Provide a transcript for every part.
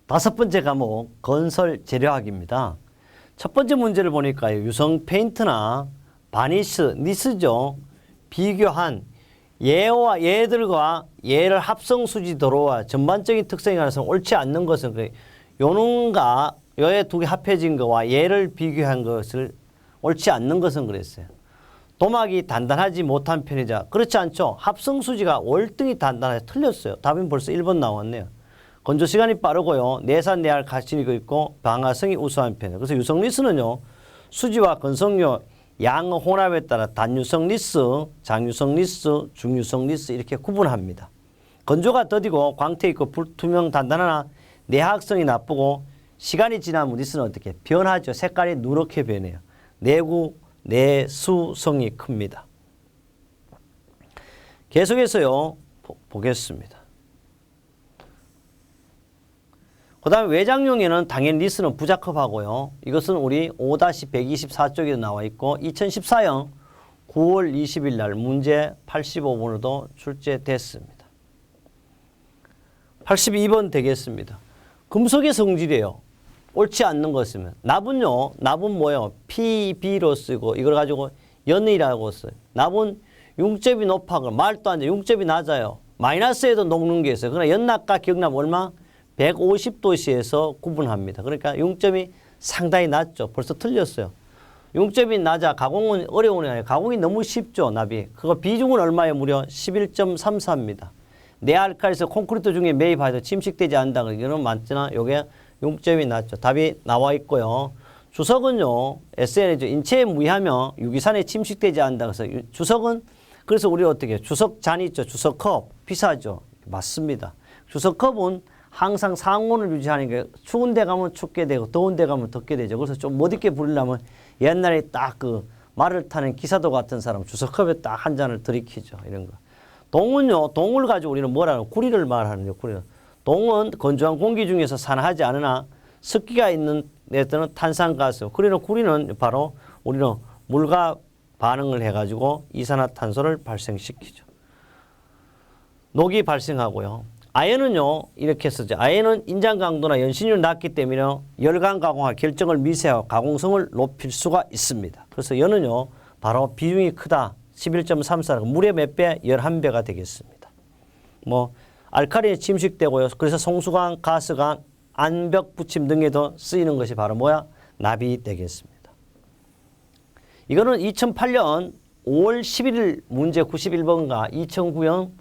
다섯 번째 과목 건설 재료학입니다. 첫 번째 문제를 보니까요. 유성 페인트나 바니스, 니스죠. 비교한 얘와 얘들과 얘를 합성 수지 도로와 전반적인 특성에 관해서 옳지 않는 것은 요놈과 요에 두 개 합해진 거와 얘를 비교한 것을 옳지 않는 것은 그랬어요. 도막이 단단하지 못한 편이자 그렇지 않죠. 합성 수지가 월등히 단단해서 틀렸어요. 답은 벌써 1번 나왔네요. 건조 시간이 빠르고요. 내산내할 가치가 있고 방화성이 우수한 편이에요. 그래서 유성 리스는요. 수지와 건성료 양의 혼합에 따라 단유성 리스, 장유성 리스, 중유성 리스 이렇게 구분합니다. 건조가 더디고 광택 있고 불투명 단단하나 내학성이 나쁘고 시간이 지나면 리스는 어떻게 변하죠. 색깔이 누렇게 변해요. 내수성이 큽니다. 계속해서요. 보겠습니다. 그 다음에 외장용에는 당연히 리스는 부적합하고요. 이것은 우리 5-124쪽에도 나와 있고 2014년 9월 20일 날 문제 85번으로도 출제됐습니다. 82번 되겠습니다. 금속의 성질이에요. 옳지 않는 것이면 납은요. 납은 뭐예요? PB로 쓰고 이걸 가지고 연이라고 써요. 납은 융점이 높아고 말도 안 돼. 융점이 낮아요. 마이너스에도 녹는 게 있어요. 그러나 연납과 기억납 얼마? 150도씨에서 구분합니다. 그러니까 융점이 상당히 낮죠. 벌써 틀렸어요. 융점이 낮아 가공은 어려운 게 아니에요. 가공이 너무 쉽죠. 납이. 그거 비중은 얼마예요? 무려 11.34입니다. 내알칼리에서 콘크리트 중에 매입해도 침식되지 않는다. 이거는 맞잖아. 요게 융점이 낮죠. 답이 나와 있고요. 주석은요. SN이죠. 인체에 무의하며 유기산에 침식되지 않는다. 그래서 주석은 그래서 우리 어떻게 해요? 주석잔 있죠. 주석컵 비싸죠. 맞습니다. 주석컵은 항상 상온을 유지하는 게 추운 데 가면 춥게 되고 더운 데 가면 덥게 되죠. 그래서 좀 못 있게 부리려면 옛날에 딱 그 말을 타는 기사도 같은 사람 주석컵에 딱 한 잔을 들이키죠. 이런 거. 동은요. 동을 가지고 우리는 뭐라고 구리를 말하는데요. 구리는. 동은 건조한 공기 중에서 산화하지 않으나 습기가 있는 데서는 탄산가스. 구리는 바로 우리는 물과 반응을 해가지고 이산화탄소를 발생시키죠. 녹이 발생하고요. 아연은요. 이렇게 쓰죠. 아연은 인장 강도나 연신율이 낮기 때문에 열강 가공할 결정을 미세하고 가공성을 높일 수가 있습니다. 그래서 연은요. 바로 비중이 크다. 11.34. 물의 몇 배? 11배가 되겠습니다. 뭐 알칼리에 침식되고요. 그래서 송수관, 가스관, 안벽 붙임 등에도 쓰이는 것이 바로 뭐야? 납이 되겠습니다. 이거는 2008년 5월 11일 문제 91번과 2009년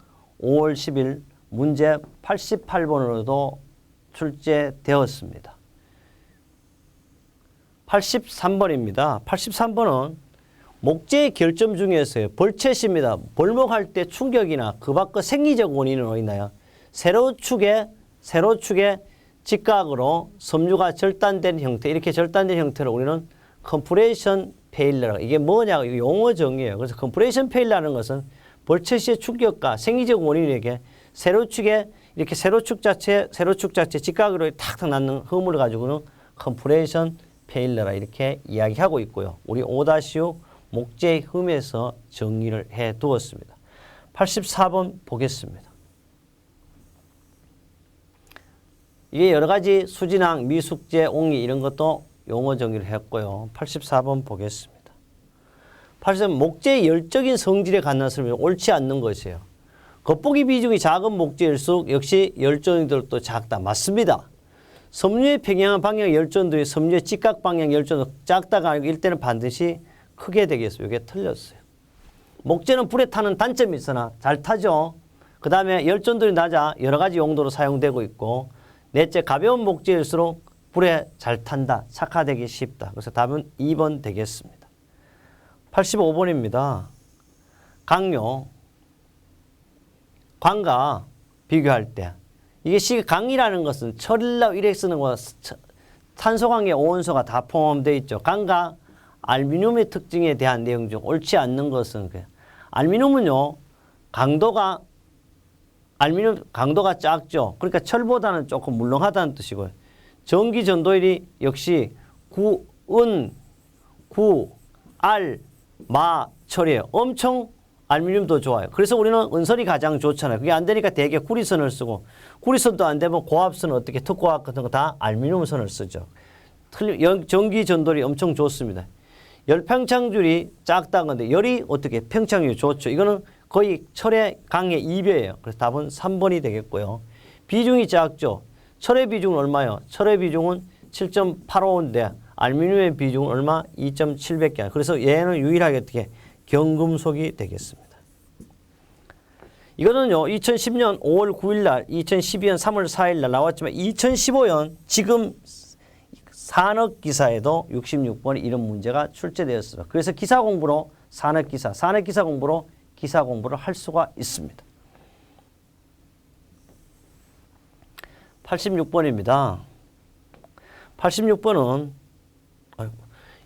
5월 10일 문제 88번으로도 출제되었습니다. 83번입니다. 83번은 목재의 결점 중에서요. 벌채시입니다. 벌목할 때 충격이나 그 밖의 생리적 원인은 어디 있나요? 세로축의 직각으로 섬유가 절단된 형태, 이렇게 절단된 형태를 우리는 컴프레션 페일러라고. 이게 뭐냐고 이게 용어 정의예요. 그래서 컴프레션 페일러라는 것은 벌채시의 충격과 생리적 원인에게 세로축에 이렇게 세로축 자체 직각으로 탁탁 낳는 허물을 가지고는 컴프레션 페일러라 이렇게 이야기하고 있고요. 우리 5-6 목재의 흠에서 정의를 해 두었습니다. 84번 보겠습니다. 이게 여러 가지 수진항, 미숙재, 옹이 이런 것도 용어 정의를 했고요. 84번 보겠습니다. 84번 목재의 열적인 성질에 관한 설명이 옳지 않는 것이에요. 겉보기 비중이 작은 목재일수록 역시 열전도도 작다. 맞습니다. 섬유의 평행한 방향 열전도의 섬유의 직각 방향 열전도 작다가 아니고 일대는 반드시 크게 되겠어요. 이게 틀렸어요. 목재는 불에 타는 단점이 있으나 잘 타죠. 그 다음에 열전도율이 낮아 여러 가지 용도로 사용되고 있고 넷째 가벼운 목재일수록 불에 잘 탄다. 착화되기 쉽다. 그래서 답은 2번 되겠습니다. 85번입니다. 강요. 광과 비교할 때 이게 강이라는 것은 철이나 이렉스는 탄소광의 오온소가 다 포함되어 있죠. 강과 알루미늄의 특징에 대한 내용 중 옳지 않는 것은 알루미늄은요. 강도가 작죠. 그러니까 철보다는 조금 물렁하다는 뜻이고요. 전기 전도율이 역시 구, 알, 마, 철이에요. 엄청 알루미늄도 좋아요. 그래서 우리는 은선이 가장 좋잖아요. 그게 안 되니까 대개 구리선을 쓰고, 구리선도 안 되면 고압선은 어떻게 특고압 같은 거 다 알루미늄 선을 쓰죠. 전기 전도율이 엄청 좋습니다. 열 평창률이 작다는 건데 열이 어떻게 평창률이 좋죠. 이거는 거의 철의 강의 2배예요. 그래서 답은 3번이 되겠고요. 비중이 작죠. 철의 비중은 얼마요? 철의 비중은 7.85인데 알루미늄의 비중은 얼마? 2.7밖에 안. 그래서 얘는 유일하게 어떻게 경금속이 되겠습니다. 이거는요. 2010년 5월 9일 날, 2012년 3월 4일 날 나왔지만 2015년 지금 산업기사에도 66번이 이런 문제가 출제되었습니다. 그래서 기사 공부로 산업기사 공부로 기사 공부를 할 수가 있습니다. 86번입니다. 86번은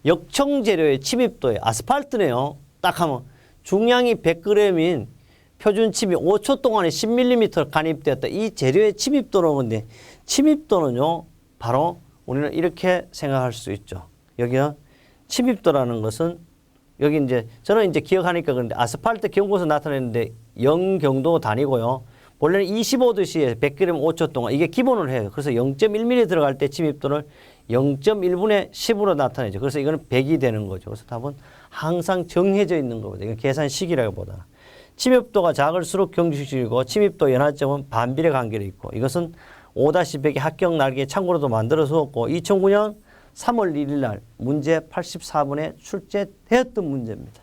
역청재료의 침입도에 아스팔트네요. 딱 하면 중량이 100g인 표준 침입 5초 동안에 10mm 간입되었다. 이 재료의 침입도는 건데 침입도는요. 바로 우리는 이렇게 생각할 수 있죠. 여기는 침입도라는 것은 여기 이제 저는 이제 기억하니까 그런데 아스팔트 경고에서 나타내는데 0경도 단위고요. 원래는 25도씨에 100g 5초 동안 이게 기본을 해요. 그래서 0.1mm 들어갈 때 침입도를 0.1분의 10으로 나타내죠. 그래서 이거는 100이 되는 거죠. 그래서 답은 항상 정해져 있는 것보다 이건 계산식이라기보다 침입도가 작을수록 경직식이고 침입도 연하점은 반비례 관계로 있고 이것은 5-100의 합격 날개 참고로도 만들어서 2009년 3월 1일 날 문제 84번에 출제되었던 문제입니다.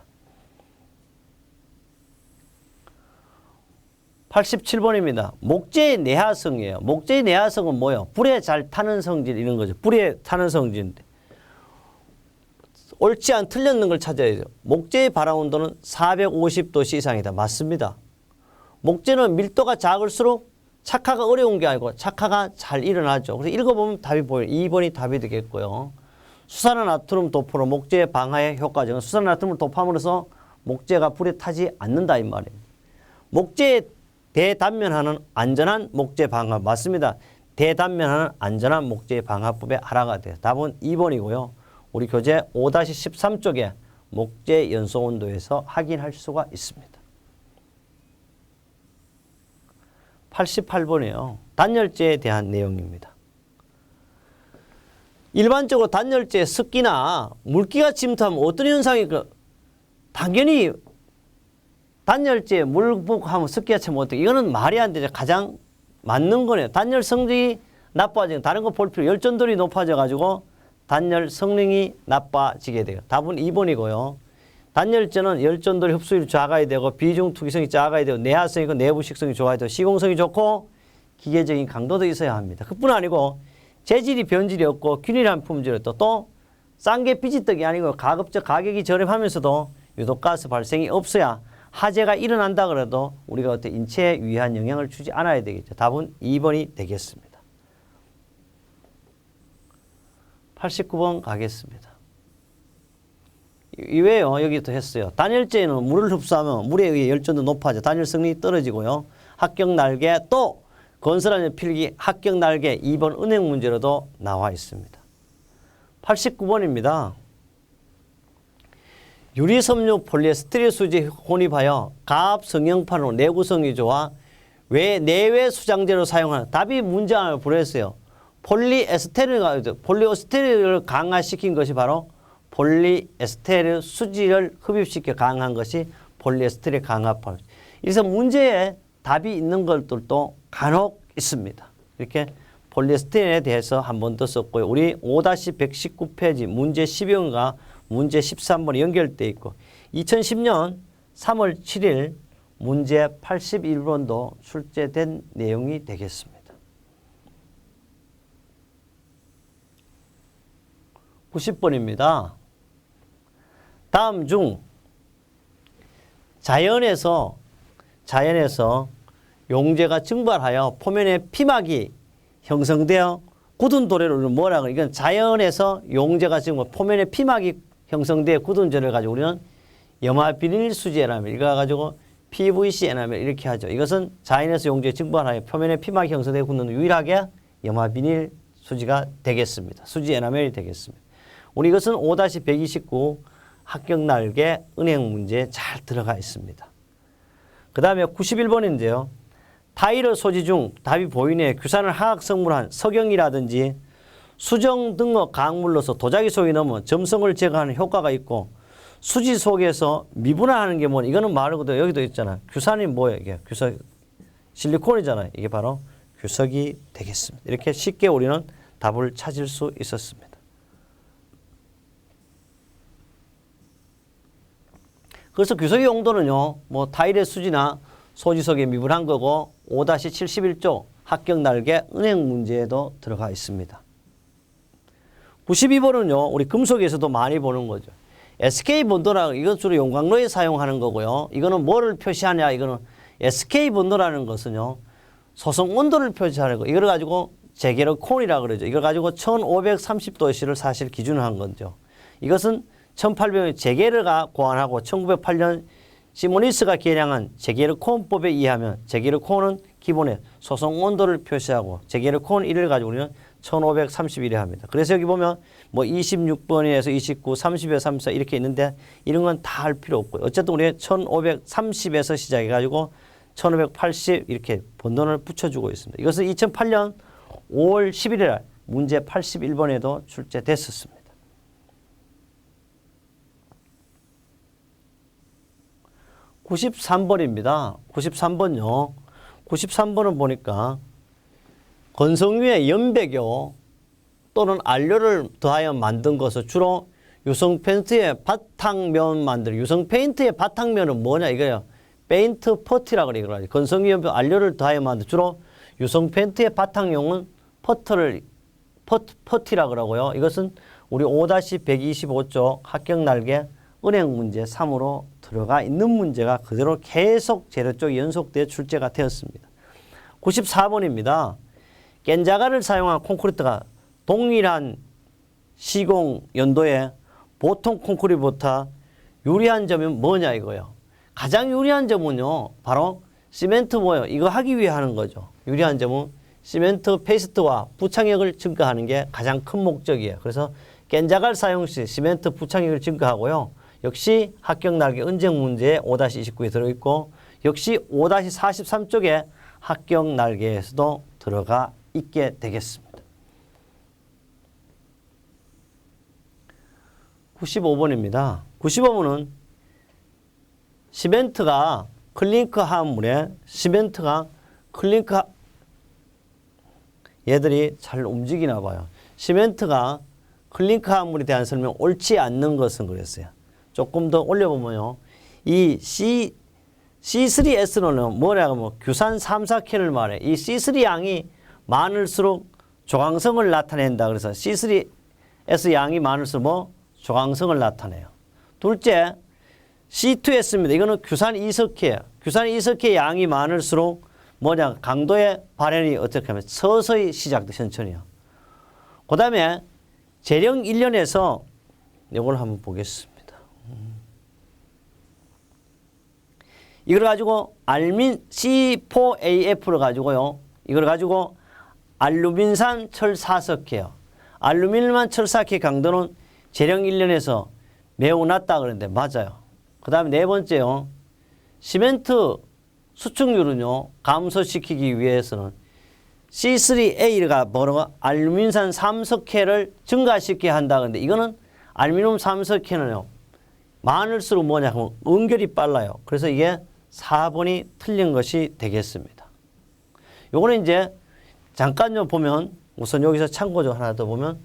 87번입니다. 목재의 내화성이에요. 목재의 내화성은 뭐예요? 불에 잘 타는 성질 이런 거죠. 불에 타는 성질인데 옳지 않 틀렸는 걸 찾아야죠. 목재의 발화 온도는 450도씨 이상이다. 맞습니다. 목재는 밀도가 작을수록 착화가 어려운 게 아니고 착화가 잘 일어나죠. 그래서 읽어보면 답이 보여요. 2번이 답이 되겠고요. 수산화나트륨 도포로 목재 방화의 효과적은 수산화나트륨을 도포함으로써 목재가 불에 타지 않는다 이 말이에요. 목재의 대단면화는 안전한 목재 방화 맞습니다. 대단면화는 안전한 목재 방화법의 하나가 돼요. 답은 2번이고요. 우리 교재 5-13쪽에 목재 연소 온도에서 확인할 수가 있습니다. 88번이에요. 단열재에 대한 내용입니다. 일반적으로 단열재에 습기나 물기가 침투하면 어떤 현상이 당연히 단열재에 물 붓고 하면 습기가 차면 어떻게 이거는 말이 안 되죠. 가장 맞는 거네요. 단열 성질이 나빠지면 다른 거 볼 필요 열전도율이 높아져 가지고 단열 성능이 나빠지게 돼요. 답은 2번이고요. 단열재는 열전도율 흡수율이 작아야 되고 비중 투기성이 작아야 되고 내화성이고 내부식성이 좋아야 되고 시공성이 좋고 기계적인 강도도 있어야 합니다. 그뿐 아니고 재질이 변질이 없고 균일한 품질을 또 싼 게 비지떡이 아니고 가급적 가격이 저렴하면서도 유독가스 발생이 없어야 화재가 일어난다 그래도 우리가 어떤 인체에 유해한 영향을 주지 않아야 되겠죠. 답은 2번이 되겠습니다. 89번 가겠습니다. 이외에요. 여기도 했어요. 단열재는 물을 흡수하면 물에 의해 열전도 높아져 단열 성능이 떨어지고요. 합격 날개 또 건설하는 필기 합격 날개 2번 은행 문제로도 나와 있습니다. 89번입니다. 유리섬유 폴리에스테르 수지 혼입하여 가압 성형판으로 내구성이 좋아 내외 수장제로 사용하는 답이 문제 하나를 보냈어요. 폴리에스테르를 강화시킨 것이 바로 폴리에스테르 수지를 흡입시켜 강화한 것이 폴리에스테르 강화판. 그래서 문제에 답이 있는 것들도 간혹 있습니다. 이렇게 폴리에스테르에 대해서 한 번 더 썼고요. 우리 5-119페이지 문제 12번과 문제 13번이 연결되어 있고 2010년 3월 7일 문제 81번도 출제된 내용이 되겠습니다. 90번입니다. 다음 중 자연에서 용재가 증발하여 표면에 피막이 형성되어 굳은 도래를 뭐라 그래? 이건 자연에서 용재가 증발, 표면에 피막이 형성되어 굳은 재를 가지고 우리는 염화비닐 수지 에나멜 이거 가지고 PVC 에나멜 이렇게 하죠. 이것은 자연에서 용재 증발하여 표면에 피막이 형성되어 굳는 유일하게 염화비닐 수지가 되겠습니다. 수지 에나멜이 되겠습니다. 우리 이것은 5-129 합격 날개 은행 문제에 잘 들어가 있습니다. 그 다음에 91번인데요. 타일의 소지 중 답이 보이네 규산을 화학성분한 석영이라든지 수정 등의 강물로서 도자기 속에 넣으면 점성을 제거하는 효과가 있고 수지 속에서 미분화하는 게 뭐냐. 이거는 말 그대로 여기도 있잖아. 규산이 뭐예요? 이게 규석 실리콘이잖아요. 이게 바로 규석이 되겠습니다. 이렇게 쉽게 우리는 답을 찾을 수 있었습니다. 그래서 규석의 용도는요. 뭐 타일의 수지나 소지 속에 미분한 거고 5-71조 합격 날개 은행 문제에도 들어가 있습니다. 92번은요. 우리 금속에서도 많이 보는 거죠. SK 본도라 이건 주로 용광로에 사용하는 거고요. 이거는 뭐를 표시하냐? 이거는 SK 본도라는 것은요. 소성 온도를 표시하는 거. 이걸 가지고 제게르콘이라고 그러죠. 이걸 가지고 1530도씨를 사실 기준을 한 거죠. 이것은 1800년 제게르가 고안하고 1908년 시모니스가 개량한 제게르콘법에 의하면 제게르콘은 기본에 소성 온도를 표시하고 제게르콘 1을 가지고 우리는 1531에 합니다. 그래서 여기 보면 뭐 26번에서 29, 30에서 34 이렇게 있는데 이런 건 다 할 필요 없고요. 어쨌든 우리 1530에서 시작해 가지고 1580 이렇게 번호를 붙여주고 있습니다. 이것은 2008년 5월 11일 날 문제 81번에도 출제됐었습니다. (93번입니다) 93번요. 93번은 보니까 건성유에 연백요 또는 안료를 더하여 만든 것을 주로 유성 페인트의 바탕면 만들. 유성 페인트의 바탕면은 뭐냐 이거예요. 페인트 퍼티라고 그래요. 건성유 안료를 더하여 만든 주로 유성 페인트의 바탕용은 퍼티라고 그러고요. 이것은 우리 5-125쪽 합격 날개 은행 문제 3으로 들어가 있는 문제가 그대로 계속 재료 쪽에 연속되어 출제가 되었습니다. 94번입니다. 깬자갈을 사용한 콘크리트가 동일한 시공 연도에 보통 콘크리트보다 유리한 점이 뭐냐 이거예요. 가장 유리한 점은요. 바로 시멘트 뭐예요. 이거 하기 위해 하는 거죠. 유리한 점은 시멘트 페이스트와 부착력을 증가하는 게 가장 큰 목적이에요. 그래서 깬자갈 사용 시 시멘트 부착력을 증가하고요. 역시 합격 날개 은쟁 문제에 5-29에 들어있고 역시 5-43쪽에 합격 날개에서도 들어가 있게 되겠습니다. 95번입니다. 95번은 시멘트가 클링크 화합물에 얘들이 잘 움직이나 봐요. 시멘트가 클링크 화합물에 대한 설명 옳지 않는 것은 그랬어요. 조금 더 올려보면요. 이 C3S로는 뭐라고 하면 규산 3, 4캔을 말해. 이 C3 양이 많을수록 조강성을 나타낸다. 그래서 C3S 양이 많을수록 뭐? 조강성을 나타내요. 둘째, C2S입니다. 이거는 규산 2석회예요. 규산 2석회 양이 많을수록 뭐냐? 강도의 발현이 어떻게 하면 서서히 시작돼, 천천히요. 그 다음에 재령 1년에서 이걸 한번 보겠습니다. 이걸 가지고 알민 C4AF를 가지고요. 이걸 가지고 알루민산 철사석회요. 알루민산 철사석회 강도는 재령 1년에서 매우 낮다 그러는데 맞아요. 그 다음에 네 번째요. 시멘트 수축률은요. 감소시키기 위해서는 C3A가 뭐라고 알루민산 3석회를 증가시키게 한다 그러는데 이거는 알루미늄 3석회는요. 많을수록 뭐냐 하면 은결이 빨라요. 그래서 이게 4번이 틀린 것이 되겠습니다. 요거는 이제 잠깐 보면 우선 여기서 참고적 하나 더 보면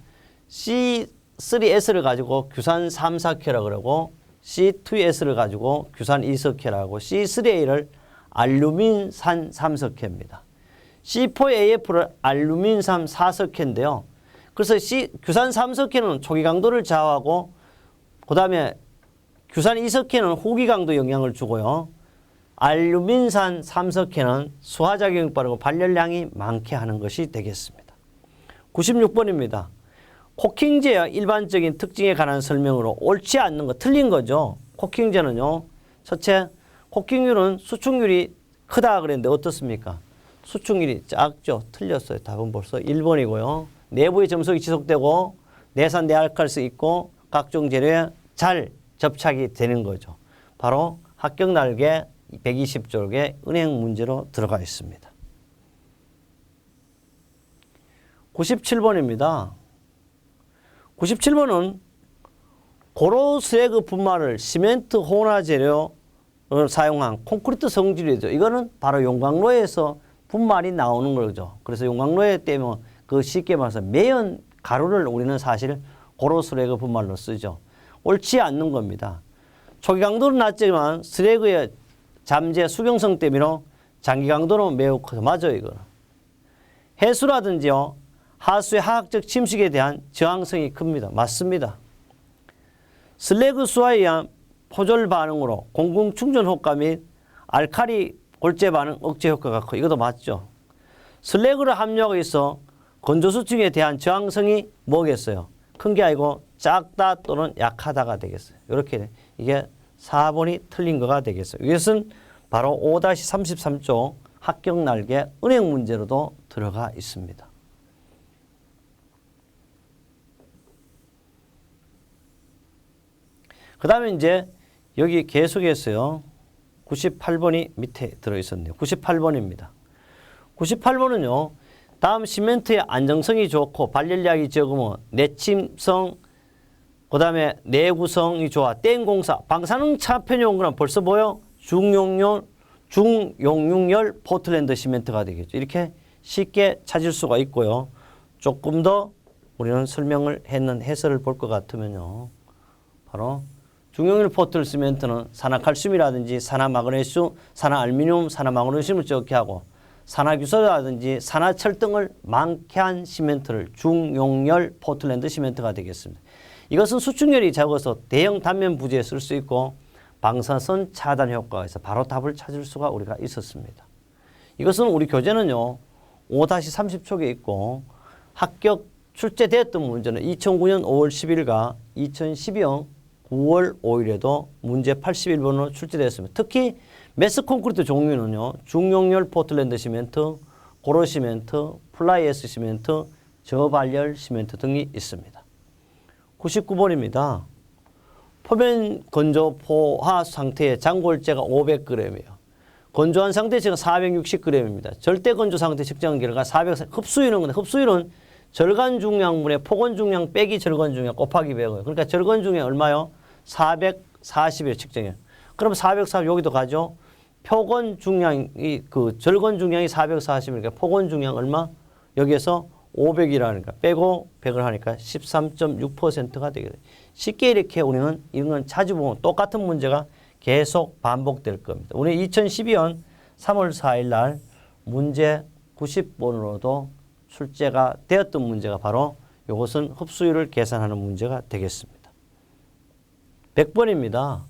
C3S를 가지고 규산 3, 4켜라고 그러고 C2S를 가지고 규산 2석회라고 C3A를 알루민산 3석회입니다. C4AF를 알루민산 4석회인데요. 그래서 규산 3석회는 초기 강도를 좌우하고 그 다음에 규산 2석회는 후기 강도 영향을 주고요. 알루민산 3석회는 수화작용이 빠르고 발열량이 많게 하는 것이 되겠습니다. 96번입니다. 코킹제의 일반적인 특징에 관한 설명으로 옳지 않는 거 틀린 거죠. 코킹제는요. 첫째, 코킹률은 수축률이 크다 그랬는데 어떻습니까? 수축률이 작죠. 틀렸어요. 답은 벌써 1번이고요. 내부의 점속이 지속되고 내산 내알칼수 있고 각종 재료에 잘 접착이 되는 거죠. 바로 합격 날개 120쪽에 은행 문제로 들어가 있습니다. 97번입니다. 97번은 고로 슬래그 분말을 시멘트 혼화 재료를 사용한 콘크리트 성질이죠. 이거는 바로 용광로에서 분말이 나오는 거죠. 그래서 용광로에 떼면 그 쉽게 말해서 매연 가루를 우리는 사실 고로 슬래그 분말로 쓰죠. 옳지 않는 겁니다. 초기 강도는 낮지만 슬래그의 잠재 수경성 때문에 장기 강도는 매우 커서 맞아요. 이거는. 해수라든지요. 하수의 화학적 침식에 대한 저항성이 큽니다. 맞습니다. 슬래그 수화에 의한 포졸 반응으로 공궁 충전 효과 및 알칼리 골재 반응 억제 효과가 커. 이것도 맞죠. 슬래그를 함유하고 있어 건조수증에 대한 저항성이 뭐겠어요? 큰 게 아니고 작다 또는 약하다가 되겠어요. 이렇게 이게 4번이 틀린 거가 되겠어요. 이것은 바로 5-33조 합격 날개 은행 문제로도 들어가 있습니다. 그 다음에 이제 여기 계속해서요. 98번이 밑에 들어있었네요. 98번입니다. 98번은요. 다음 시멘트의 안정성이 좋고 발열량이 적으면 내침성, 그 다음에 내구성이 좋아. 땡공사, 방사능 차편용 거는 벌써 보여? 중용융열 포틀랜드 시멘트가 되겠죠. 이렇게 쉽게 찾을 수가 있고요. 조금 더 우리는 설명을 했는 해설을 볼 것 같으면요. 바로 중용률 포틀 시멘트는 산화칼슘이라든지 산화마그네슘, 산화알루미늄, 산화마그네슘을 적게 하고 산화규소라든지 산화철 등을 많게 한 시멘트를 중용열 포틀랜드 시멘트가 되겠습니다. 이것은 수축열이 적어서 대형 단면 부지에 쓸 수 있고 방사선 차단 효과가 있어 바로 답을 찾을 수가 우리가 있었습니다. 이것은 우리 교재는요. 5-30촉에 있고 합격 출제되었던 문제는 2009년 5월 10일과 2012년 9월 5일에도 문제 81번으로 출제되었습니다. 특히 메스 콘크리트 종류는요. 중용열 포틀랜드 시멘트, 고로 시멘트, 플라이에스 시멘트, 저발열 시멘트 등이 있습니다. 99번입니다. 표면 건조 포화 상태의 장골재가 500g이에요. 건조한 상태 지금 460g입니다. 절대 건조 상태 측정 결과 440. 흡수율은 근데 흡수율은 절간 중량분의 폭원 중량 빼기 절간 중량 곱하기 100이에요. 그러니까 절간 중량 얼마요? 440을 측정해요. 그럼 440 여기도 가죠. 표건 중량이 그 절간 중량이 440이니까 폭원 중량 얼마? 여기에서 500이라니까 빼고 100을 하니까 13.6%가 되게 돼요. 쉽게 이렇게 우리는 이런 건 자주 보면 똑같은 문제가 계속 반복될 겁니다. 우리 2012년 3월 4일 날 문제 90번으로도 출제가 되었던 문제가 바로 이것은 흡수율을 계산하는 문제가 되겠습니다. 100번입니다.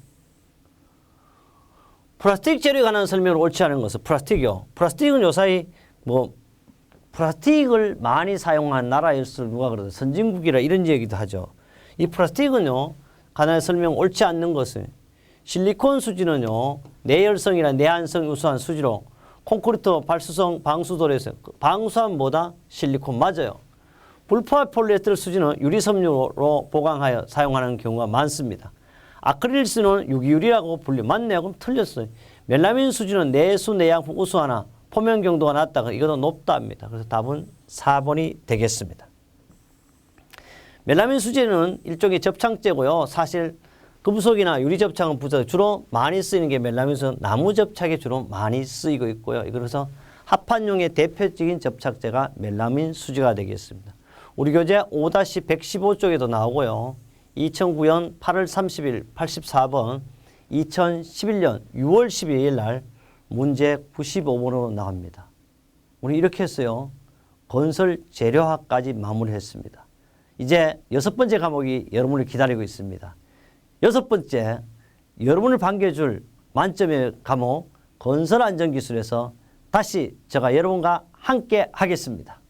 플라스틱 재료에 관한 설명을 옳지 않은 것은 플라스틱이요. 플라스틱은 요사이 플라스틱을 많이 사용한 나라일수록 누가 그러죠? 선진국이라 이런 얘기도 하죠. 이 플라스틱은요. 간단히 설명 옳지 않는 것은 실리콘 수지는요. 내열성이나 내한성이 우수한 수지로 콘크리트 발수성 방수돌에서 방수한 뭐다? 실리콘 맞아요. 불포화 폴리에스테르 수지는 유리섬유로 보강하여 사용하는 경우가 많습니다. 아크릴수는 유기유리라고 불려. 맞네요. 그럼 틀렸어요. 멜라민 수지는 내수, 내양품 우수하나 표면 경도가 낮다. 이것도 높답니다. 그래서 답은 4번이 되겠습니다. 멜라민 수지는 일종의 접착제고요. 사실 금속이나 유리 접착은 부서 주로 많이 쓰이는 게 멜라민 수는 나무 접착에 주로 많이 쓰이고 있고요. 그래서 합판용의 대표적인 접착제가 멜라민 수지가 되겠습니다. 우리 교재 5-115쪽에도 나오고요. 2009년 8월 30일 84번, 2011년 6월 12일 날 문제 95번으로 나옵니다. 우리 이렇게 했어요. 건설 재료학까지 마무리했습니다. 이제 6번째 과목이 여러분을 기다리고 있습니다. 6번째, 여러분을 반겨줄 만점의 과목 건설안전기술에서 다시 제가 여러분과 함께 하겠습니다.